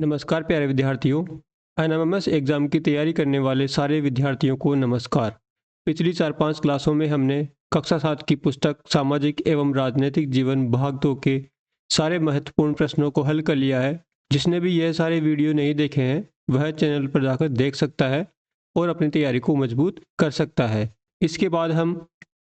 नमस्कार प्यारे विद्यार्थियों। एनएमएमएस एग्ज़ाम की तैयारी करने वाले सारे विद्यार्थियों को नमस्कार। पिछली 4-5 क्लासों में हमने कक्षा 7 की पुस्तक सामाजिक एवं राजनीतिक जीवन भाग 2 के सारे महत्वपूर्ण प्रश्नों को हल कर लिया है। जिसने भी यह सारे वीडियो नहीं देखे हैं वह चैनल पर जाकर देख सकता है और अपनी तैयारी को मजबूत कर सकता है। इसके बाद हम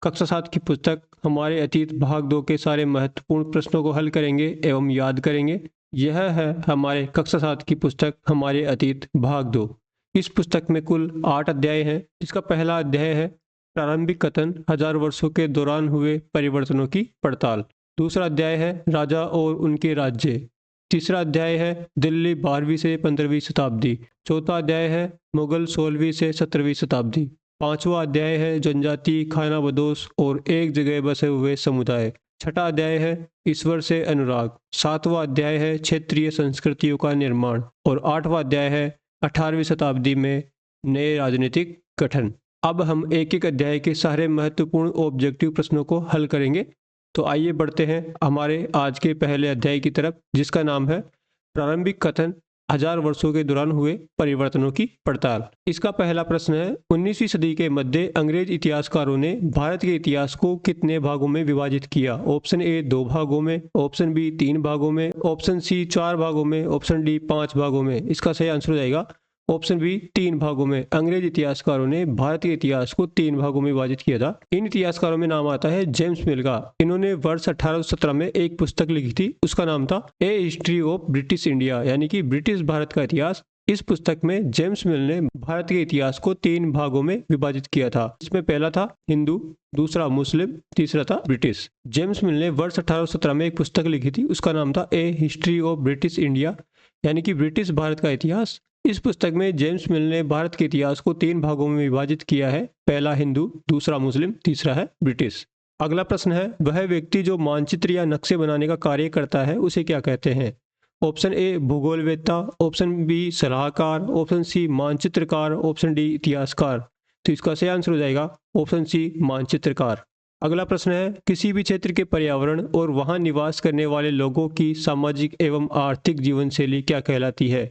कक्षा 7 की पुस्तक हमारे अतीत भाग 2 के सारे महत्वपूर्ण प्रश्नों को हल करेंगे एवं याद करेंगे। यह है हमारे कक्षा 7 की पुस्तक हमारे अतीत भाग 2। इस पुस्तक में कुल 8 अध्याय हैं। इसका पहला अध्याय है प्रारंभिक कथन, 1000 वर्षों के दौरान हुए परिवर्तनों की पड़ताल। दूसरा अध्याय है राजा और उनके राज्य। तीसरा अध्याय है दिल्ली 12वीं से 15वीं शताब्दी। चौथा अध्याय है मुगल 16वीं से 17वीं शताब्दी। पांचवा अध्याय है जनजाति, खाना बदोश और एक जगह बसे हुए समुदाय। छठा अध्याय है ईश्वर से अनुराग। सातवां अध्याय है क्षेत्रीय संस्कृतियों का निर्माण और आठवां अध्याय है 18वीं शताब्दी में नए राजनीतिक गठन। अब हम एक एक अध्याय के सारे महत्वपूर्ण ऑब्जेक्टिव प्रश्नों को हल करेंगे। तो आइए बढ़ते हैं हमारे आज के पहले अध्याय की तरफ, जिसका नाम है प्रारंभिक कथन, 1000 वर्षों के दौरान हुए परिवर्तनों की पड़ताल। इसका पहला प्रश्न है 19वीं सदी के मध्य अंग्रेज इतिहासकारों ने भारत के इतिहास को कितने भागों में विभाजित किया? ऑप्शन ए 2 भागों में, ऑप्शन बी 3 भागों में, ऑप्शन सी 4 भागों में, ऑप्शन डी 5 भागों में। इसका सही आंसर हो जाएगा ऑप्शन बी 3 भागों में। अंग्रेज इतिहासकारों ने भारत के इतिहास को 3 भागों में विभाजित किया था। इन इतिहासकारों में नाम आता है जेम्स मिल का। इन्होंने वर्ष 1817 में एक पुस्तक लिखी थी, उसका नाम था ए हिस्ट्री ऑफ ब्रिटिश इंडिया, यानी कि ब्रिटिश भारत का इतिहास। इस पुस्तक में जेम्स मिल ने भारत के इतिहास को 3 भागों में विभाजित किया था। इसमें पहला था हिंदू, दूसरा मुस्लिम, तीसरा था ब्रिटिश। जेम्स मिल ने वर्ष 1817 में एक पुस्तक लिखी थी, उसका नाम था ए हिस्ट्री ऑफ ब्रिटिश इंडिया, यानी कि ब्रिटिश भारत का इतिहास। इस पुस्तक में जेम्स मिल ने भारत के इतिहास को 3 भागों में विभाजित किया है, पहला हिंदू, दूसरा मुस्लिम, तीसरा है ब्रिटिश। अगला प्रश्न है वह व्यक्ति जो मानचित्र या नक्शे बनाने का कार्य करता है उसे क्या कहते हैं? ऑप्शन ए भूगोलवेत्ता, ऑप्शन बी सलाहकार, ऑप्शन सी मानचित्रकार, ऑप्शन डी इतिहासकार। तो इसका सही आंसर हो जाएगा ऑप्शन सी मानचित्रकार। अगला प्रश्न है किसी भी क्षेत्र के पर्यावरण और वहां निवास करने वाले लोगों की सामाजिक एवं आर्थिक जीवन शैली क्या कहलाती है?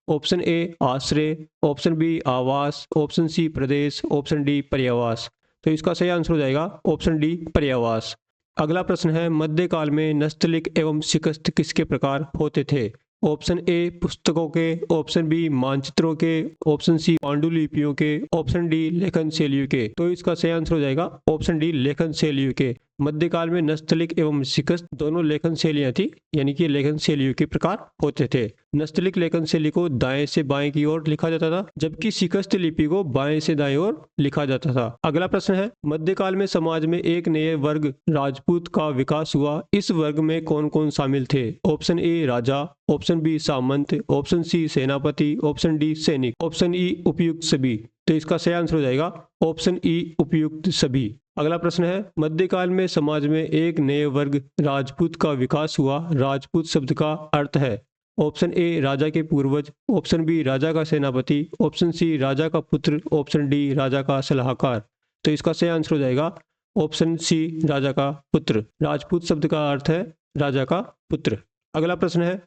ऑप्शन ए आश्रय, ऑप्शन बी आवास, ऑप्शन सी प्रदेश, ऑप्शन डी पर्यावास। तो इसका सही आंसर हो जाएगा ऑप्शन डी पर्यावास। अगला प्रश्न है मध्यकाल में नस्तलिक एवं शिकस्त किसके प्रकार होते थे? ऑप्शन ए पुस्तकों के, ऑप्शन बी मानचित्रों के, ऑप्शन सी पांडुलिपियों के, ऑप्शन डी लेखन शैलियों के। तो इसका सही आंसर हो जाएगा ऑप्शन डी लेखन शैलियों के। मध्यकाल में नस्तलिक एवं शिकस्त दोनों लेखन शैलियां थी, यानी कि लेखन शैलियों के प्रकार होते थे। नस्तलिक लेखन शैली को दाएं से बाएं की ओर लिखा जाता था, जबकि शिकस्त लिपि को बाएं से दाएं ओर लिखा जाता था। अगला प्रश्न है मध्यकाल में समाज में एक नए वर्ग राजपूत का विकास हुआ, इस वर्ग में कौन कौन शामिल थे? ऑप्शन ए राजा, ऑप्शन बी सामंत, ऑप्शन सी सेनापति, ऑप्शन डी सैनिक, ऑप्शन ई उपयुक्त सभी। तो इसका सही आंसर हो जाएगा ऑप्शन ई उपयुक्त सभी। अगला प्रश्न है मध्यकाल में समाज में एक नए वर्ग राजपूत का विकास हुआ, राजपूत शब्द का अर्थ है? ऑप्शन ए राजा के पूर्वज, ऑप्शन बी राजा का सेनापति, ऑप्शन सी राजा का पुत्र, ऑप्शन डी राजा का सलाहकार। तो इसका सही आंसर हो जाएगा ऑप्शन सी राजा का पुत्र। राजपूत शब्द का अर्थ है राजा का पुत्र। अगला प्रश्न है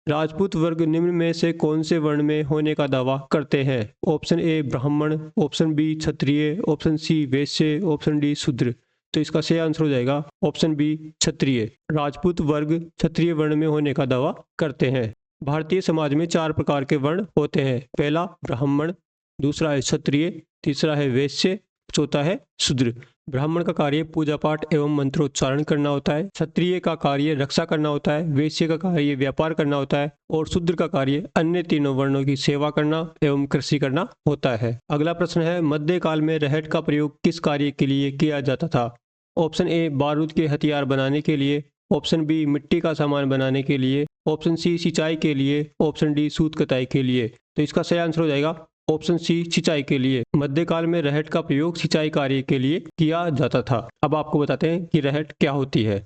राजपूत वर्ग निम्न में से कौन से वर्ण में होने का दावा करते हैं? ऑप्शन ए ब्राह्मण, ऑप्शन बी क्षत्रिय, ऑप्शन सी वैश्य, ऑप्शन डी शूद्र। तो इसका सही आंसर हो जाएगा ऑप्शन बी क्षत्रिय। राजपूत वर्ग क्षत्रिय वर्ण में होने का दावा करते हैं। भारतीय समाज में 4 प्रकार के वर्ण होते हैं, पहला ब्राह्मण, दूसरा है क्षत्रिय, तीसरा है वैश्य, चौथा है शूद्र। ब्राह्मण का कार्य पूजा पाठ एवं मंत्रोच्चारण करना होता है, क्षत्रिय का कार्य रक्षा करना होता है, वैश्य का कार्य व्यापार करना होता है और शूद्र का कार्य अन्य तीनों वर्णों की सेवा करना एवं कृषि करना होता है। अगला प्रश्न है मध्यकाल में रहट का प्रयोग किस कार्य के लिए किया जाता था? ऑप्शन ए बारूद के हथियार बनाने के लिए, ऑप्शन बी मिट्टी का सामान बनाने के लिए, ऑप्शन सी सिंचाई के लिए, ऑप्शन डी सूत कताई के लिए। तो इसका सही आंसर हो जाएगा ऑप्शन सी सिंचाई के लिए। मध्यकाल में रहट का प्रयोग सिंचाई कार्य के लिए किया जाता था। अब आपको बताते हैं कि रहट क्या होती है।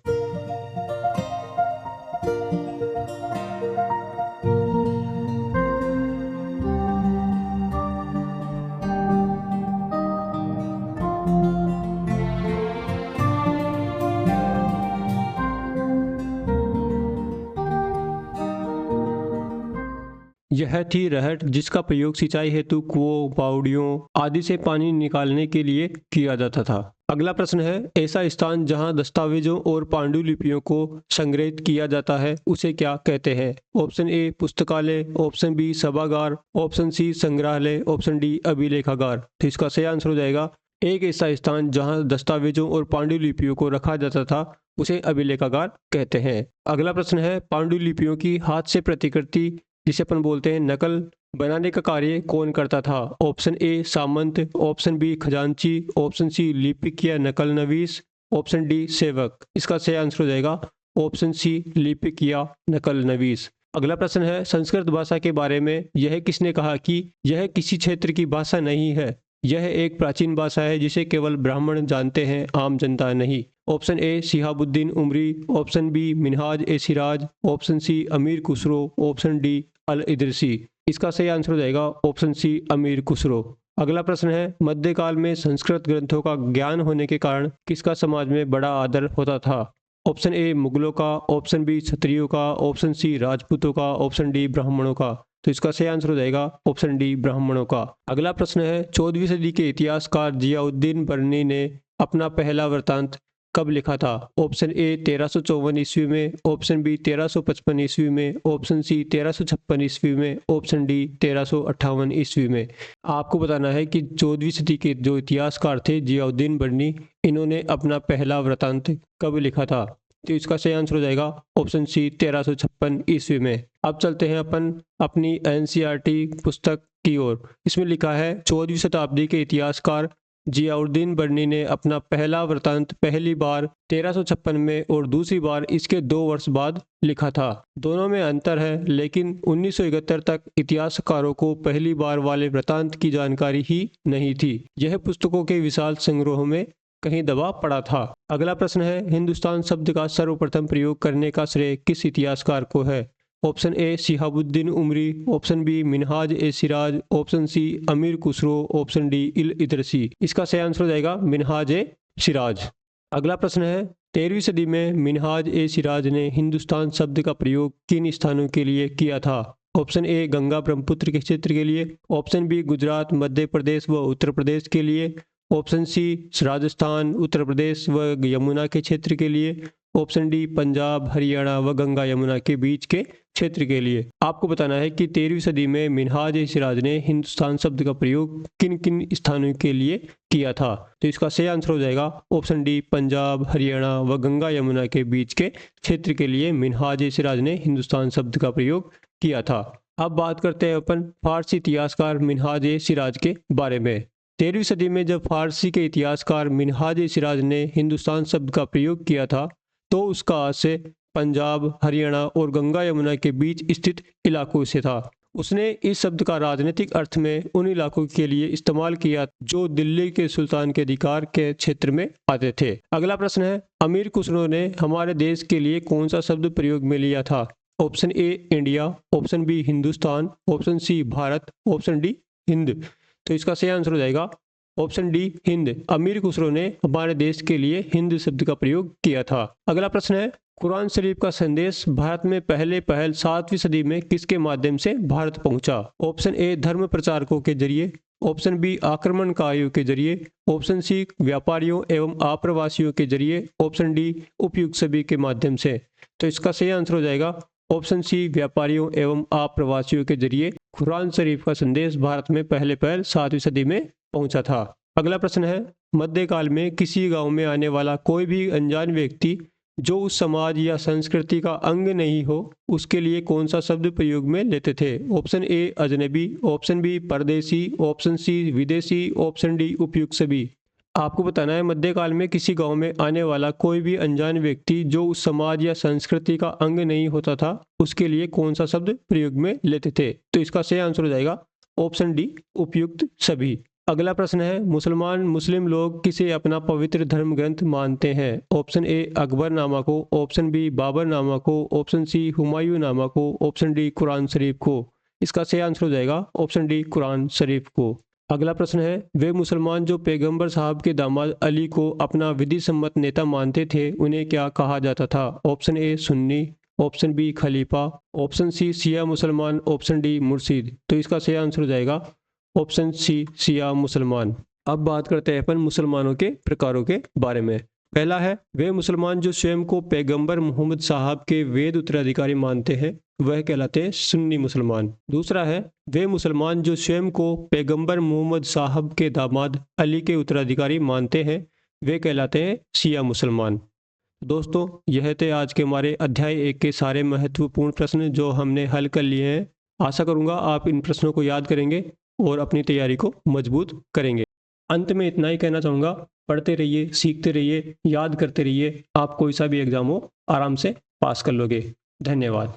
यह थी रहट जिसका प्रयोग सिंचाई हेतु कुओं, बावड़ियों आदि से पानी निकालने के लिए किया जाता था। अगला प्रश्न है, ऐसा स्थान जहां दस्तावेजों और पांडुलिपियों को संग्रहित किया जाता है उसे क्या कहते हैं? ऑप्शन ए पुस्तकालय, ऑप्शन बी सभागार, ऑप्शन सी संग्रहालय, ऑप्शन डी अभिलेखागार। तो इसका सही आंसर हो जाएगा एक ऐसा स्थान जहां दस्तावेजों और पांडुलिपियों को रखा जाता था उसे अभिलेखागार कहते हैं। अगला प्रश्न है, पांडुलिपियों की हाथ से प्रतिकृति जिसे अपन बोलते हैं नकल बनाने का कार्य कौन करता था? ऑप्शन ए सामंत, ऑप्शन बी खजांची, ऑप्शन सी लिपिक या नकल नवीस, ऑप्शन डी सेवक। इसका सही आंसर हो जाएगा ऑप्शन सी लिपिक या नकल नवीस। अगला प्रश्न है, संस्कृत भाषा के बारे में यह किसने कहा कि यह किसी क्षेत्र की भाषा नहीं है, यह एक प्राचीन भाषा है जिसे केवल ब्राह्मण जानते हैं, आम जनता नहीं? Option A Shihabuddin Umari, option B Minhaj ए Siraj, option C Amir Khusro, option D al Idrisi. इसका सही आंसर हो जाएगा ऑप्शन सी अमीर खुसरो। अगला प्रश्न है, मध्यकाल में संस्कृत ग्रंथों का ज्ञान होने के कारण किसका समाज में बड़ा आदर होता था? ऑप्शन ए मुगलों का, ऑप्शन बी क्षत्रियों का, ऑप्शन सी राजपूतों का, ऑप्शन डी ब्राह्मणों का। तो इसका सही आंसर हो जाएगा ऑप्शन डी ब्राह्मणों का। अगला प्रश्न है, 14वीं सदी के इतिहासकार जियाउद्दीन बर्नी ने अपना पहला वृत्तांत कब लिखा था? ऑप्शन ए 1354 ईस्वी में, ऑप्शन बी 1355 ईस्वी में, ऑप्शन सी 1356 ईस्वी में, ऑप्शन डी 1358 ईस्वी में। आपको बताना है कि 14वीं सदी के जो इतिहासकार थे जियाउद्दीन बर्नी, इन्होंने अपना पहला वृत्तांत कब लिखा था? तो इसका सही आंसर हो जाएगा ऑप्शन सी 1356 ईस्वी में। अब चलते हैं अपन अपनी एनसीईआरटी पुस्तक की ओर। इसमें लिखा है 14वीं शताब्दी के इतिहासकार जियाउद्दीन बर्नी ने अपना पहला वृत्तांत पहली बार 1356 में और दूसरी बार इसके 2 वर्ष बाद लिखा था। दोनों में अंतर है, लेकिन 1971 तक इतिहासकारों को पहली बार वाले वृत्तांत की जानकारी ही नहीं थी। यह पुस्तकों के विशाल संग्रह में कहीं दबा पड़ा था। अगला प्रश्न है, हिंदुस्तान शब्द का सर्वप्रथम प्रयोग करने का श्रेय किस इतिहासकार को है? Option A Shihabuddin Umari, option B Minhaj ए Siraj, option C Amir Khusro, option D al Idrisi. इसका सही आंसर हो जाएगा मिनहाज ए सिराज। अगला प्रश्न है, 13वीं सदी में मिनहाज ए सिराज ने हिंदुस्तान शब्द का प्रयोग किन स्थानों के लिए किया था? ऑप्शन ए गंगा ब्रह्मपुत्र के क्षेत्र के लिए, ऑप्शन बी गुजरात, मध्य प्रदेश व उत्तर प्रदेश के लिए, ऑप्शन सी राजस्थान, उत्तर प्रदेश व यमुना के क्षेत्र के लिए, ऑप्शन डी पंजाब, हरियाणा व गंगा यमुना के बीच के क्षेत्र के लिए। आपको बताना है कि 13वीं सदी में मिनहाज ए सिराज ने हिंदुस्तान शब्द का प्रयोग किन किन स्थानों के लिए किया था? तो इसका सही आंसर हो जाएगा ऑप्शन डी पंजाब, हरियाणा व गंगा यमुना के बीच के क्षेत्र के लिए मिनहाज ए सिराज ने हिंदुस्तान शब्द का प्रयोग किया था। अब बात करते हैं अपन फारसी इतिहासकार मिनहाज ए सिराज के बारे में। 13वीं सदी में जब फारसी के इतिहासकार मिनहाज ए सिराज ने हिंदुस्तान शब्द का प्रयोग किया था तो उसका आशय पंजाब, हरियाणा और गंगा यमुना के बीच स्थित इलाकों से था। उसने इस शब्द का राजनीतिक अर्थ में उन इलाकों के लिए इस्तेमाल किया जो दिल्ली के सुल्तान के अधिकार के क्षेत्र में आते थे। अगला प्रश्न है, अमीर खुसरो ने हमारे देश के लिए कौन सा शब्द प्रयोग में लिया था? Option A India, option B Hindustan, option C Bharat, option D Hind. तो इसका सही आंसर हो जाएगा ऑप्शन डी हिंद। अमीर खुसरो ने हमारे देश के लिए हिंद शब्द का प्रयोग किया था। अगला प्रश्न है, कुरान शरीफ का संदेश भारत में पहल 7वीं सदी में किसके माध्यम से भारत पहुंचा? ऑप्शन ए धर्म प्रचारकों के जरिए, ऑप्शन बी आक्रमणकारियों के जरिए, ऑप्शन सी व्यापारियों एवं आप्रवासियों के जरिए, ऑप्शन डी उपयुक्त सभी के माध्यम से। तो इसका सही आंसर हो जाएगा ऑप्शन सी व्यापारियों एवं आप्रवासियों के जरिए कुरान शरीफ का संदेश भारत में पहल 7वीं सदी में पहुंचा था। अगला प्रश्न है, मध्यकाल में किसी गांव में आने वाला कोई भी अनजान व्यक्ति जो उस समाज या संस्कृति का अंग नहीं हो उसके लिए कौन सा शब्द प्रयोग में लेते थे? ऑप्शन ए अजनबी, ऑप्शन बी परदेसी, ऑप्शन सी विदेशी, ऑप्शन डी उपयुक्त सभी। आपको बताना है मध्यकाल में किसी गांव में आने वाला कोई भी अनजान व्यक्ति जो उस समाज या संस्कृति का अंग नहीं होता था उसके लिए कौन सा शब्द प्रयोग में लेते थे? तो इसका सही आंसर हो जाएगा ऑप्शन डी उपयुक्त सभी। अगला प्रश्न है, मुस्लिम लोग किसे अपना पवित्र धर्म ग्रंथ मानते हैं? ऑप्शन ए अकबरनामा को, ऑप्शन बी बाबरनामा को, ऑप्शन सी हुमायूंनामा को, ऑप्शन डी कुरान शरीफ को। इसका सही आंसर हो जाएगा ऑप्शन डी कुरान शरीफ को। अगला प्रश्न है, वे मुसलमान जो पैगंबर साहब के दामाद अली को अपना विधि सम्मत नेता मानते थे उन्हें क्या कहा जाता था? ऑप्शन ए सुन्नी, ऑप्शन बी खलीफा, ऑप्शन सी शिया मुसलमान, ऑप्शन डी मुर्शिद। तो इसका सही आंसर हो जाएगा ऑप्शन सी शिया मुसलमान। अब बात करते हैं अपन मुसलमानों के प्रकारों के बारे में। पहला है वे मुसलमान जो स्वयं को पैगंबर मोहम्मद साहब के वेद उत्तराधिकारी मानते हैं, वह कहलाते हैं सुन्नी मुसलमान। दूसरा है वे मुसलमान जो स्वयं को पैगंबर मोहम्मद साहब के दामाद अली के उत्तराधिकारी मानते हैं, वे कहलाते हैं शिया मुसलमान। दोस्तों, यह थे आज के हमारे अध्याय 1 के सारे महत्वपूर्ण प्रश्न जो हमने हल कर लिए हैं। आशा करूंगा आप इन प्रश्नों को याद करेंगे और अपनी तैयारी को मजबूत करेंगे। अंत में इतना ही कहना चाहूँगा, पढ़ते रहिए, सीखते रहिए, याद करते रहिए। आप कोई सा भी एग्जाम हो आराम से पास कर लोगे। धन्यवाद।